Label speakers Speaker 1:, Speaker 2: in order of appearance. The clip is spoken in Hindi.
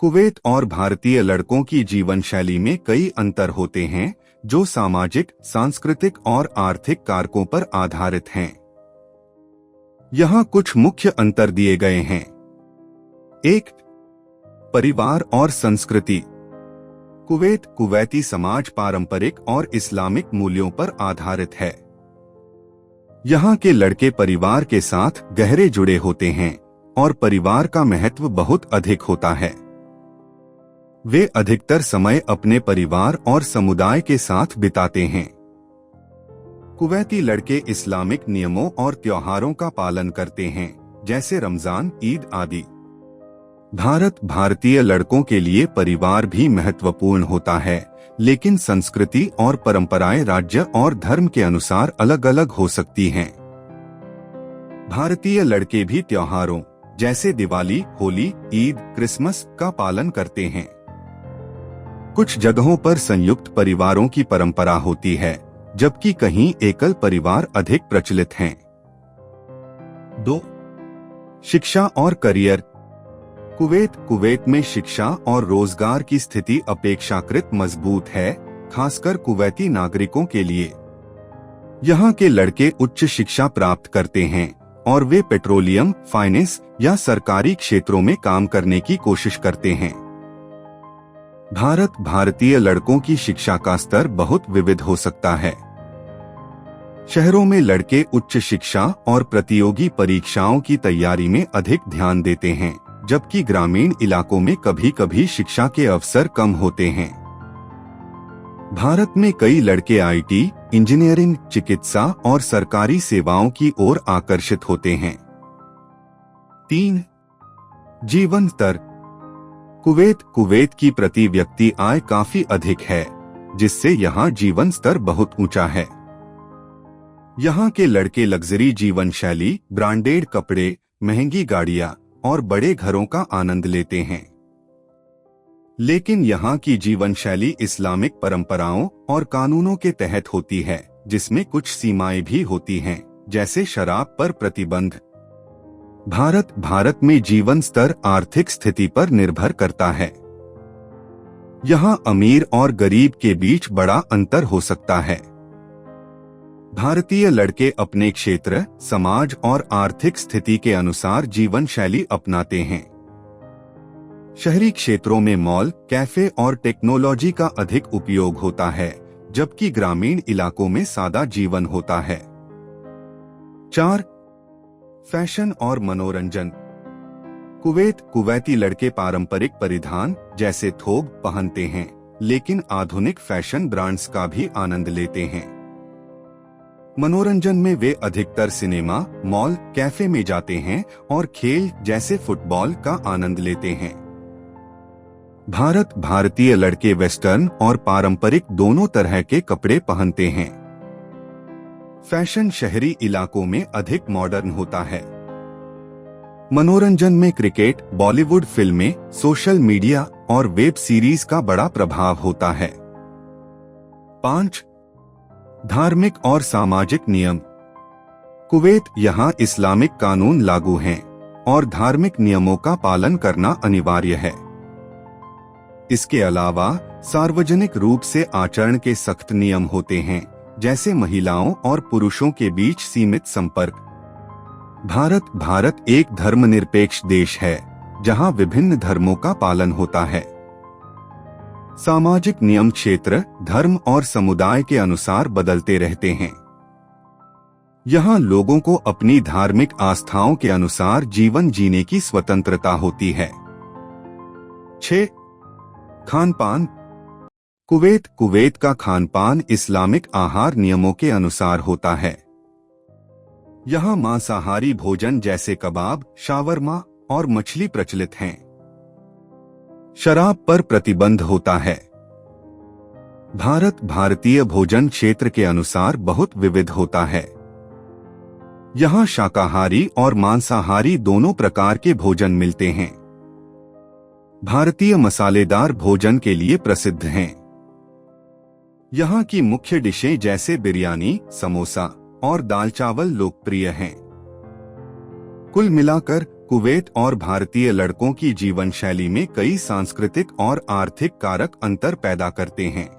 Speaker 1: कुवैत और भारतीय लड़कों की जीवन शैली में कई अंतर होते हैं जो सामाजिक, सांस्कृतिक और आर्थिक कारकों पर आधारित हैं। यहाँ कुछ मुख्य अंतर दिए गए हैं। 1. परिवार और संस्कृति। कुवैती समाज पारंपरिक और इस्लामिक मूल्यों पर आधारित है। यहाँ के लड़के परिवार के साथ गहरे जुड़े होते हैं और परिवार का महत्व बहुत अधिक होता है। वे अधिकतर समय अपने परिवार और समुदाय के साथ बिताते हैं। कुवैती लड़के इस्लामिक नियमों और त्योहारों का पालन करते हैं, जैसे रमजान, ईद आदि। भारतीय लड़कों के लिए परिवार भी महत्वपूर्ण होता है, लेकिन संस्कृति और परंपराएं राज्य और धर्म के अनुसार अलग अलग हो सकती हैं। भारतीय लड़के भी त्योहारों जैसे दिवाली, होली, ईद, क्रिसमस का पालन करते हैं। कुछ जगहों पर संयुक्त परिवारों की परंपरा होती है, जबकि कहीं एकल परिवार अधिक प्रचलित हैं। 2. शिक्षा और करियर। कुवैत में शिक्षा और रोजगार की स्थिति अपेक्षाकृत मजबूत है, खासकर कुवैती नागरिकों के लिए। यहाँ के लड़के उच्च शिक्षा प्राप्त करते हैं और वे पेट्रोलियम, फाइनेंस या सरकारी क्षेत्रों में काम करने की कोशिश करते हैं। भारतीय लड़कों की शिक्षा का स्तर बहुत विविध हो सकता है। शहरों में लड़के उच्च शिक्षा और प्रतियोगी परीक्षाओं की तैयारी में अधिक ध्यान देते हैं, जबकि ग्रामीण इलाकों में कभी-कभी शिक्षा के अवसर कम होते हैं। भारत में कई लड़के आईटी, इंजीनियरिंग, चिकित्सा और सरकारी सेवाओं की ओर आकर्षित होते हैं। 3. जीवन स्तर। कुवैत की प्रति व्यक्ति आय काफी अधिक है, जिससे यहाँ जीवन स्तर बहुत ऊंचा है। यहाँ के लड़के लग्जरी जीवन शैली, ब्रांडेड कपड़े, महंगी गाड़ियाँ और बड़े घरों का आनंद लेते हैं। लेकिन यहाँ की जीवन शैली इस्लामिक परंपराओं और कानूनों के तहत होती है, जिसमें कुछ सीमाएं भी होती हैं, जैसे शराब पर प्रतिबंध। भारत में जीवन स्तर आर्थिक स्थिति पर निर्भर करता है। यहाँ अमीर और गरीब के बीच बड़ा अंतर हो सकता है। भारतीय लड़के अपने क्षेत्र, समाज और आर्थिक स्थिति के अनुसार जीवन शैली अपनाते हैं। शहरी क्षेत्रों में मॉल, कैफे और टेक्नोलॉजी का अधिक उपयोग होता है, जबकि ग्रामीण इलाकों में सादा जीवन होता है। 4. फैशन और मनोरंजन। कुवैती लड़के पारंपरिक परिधान जैसे थोब पहनते हैं, लेकिन आधुनिक फैशन ब्रांड्स का भी आनंद लेते हैं। मनोरंजन में वे अधिकतर सिनेमा, मॉल, कैफे में जाते हैं और खेल जैसे फुटबॉल का आनंद लेते हैं। भारतीय लड़के वेस्टर्न और पारंपरिक दोनों तरह के कपड़े पहनते हैं। फैशन शहरी इलाकों में अधिक मॉडर्न होता है। मनोरंजन में क्रिकेट, बॉलीवुड फिल्में, सोशल मीडिया और वेब सीरीज का बड़ा प्रभाव होता है। 5. धार्मिक और सामाजिक नियम। कुवैत यहाँ इस्लामिक कानून लागू हैं और धार्मिक नियमों का पालन करना अनिवार्य है। इसके अलावा सार्वजनिक रूप से आचरण के सख्त नियम होते हैं, जैसे महिलाओं और पुरुषों के बीच सीमित संपर्क। भारत एक धर्मनिरपेक्ष देश है, जहां विभिन्न धर्मों का पालन होता है। सामाजिक नियम क्षेत्र, धर्म और समुदाय के अनुसार बदलते रहते हैं। यहाँ लोगों को अपनी धार्मिक आस्थाओं के अनुसार जीवन जीने की स्वतंत्रता होती है। 6. खान-पान। कुवैत का खान-पान इस्लामिक आहार नियमों के अनुसार होता है। यहाँ मांसाहारी भोजन जैसे कबाब, शावरमा और मछली प्रचलित हैं। शराब पर प्रतिबंध होता है। भारतीय भोजन क्षेत्र के अनुसार बहुत विविध होता है। यहाँ शाकाहारी और मांसाहारी दोनों प्रकार के भोजन मिलते हैं। भारतीय मसालेदार भोजन के लिए प्रसिद्ध हैं। यहाँ की मुख्य डिशें जैसे बिरयानी, समोसा और दाल चावल लोकप्रिय हैं। कुल मिलाकर कुवैत और भारतीय लड़कों की जीवन शैली में कई सांस्कृतिक और आर्थिक कारक अंतर पैदा करते हैं।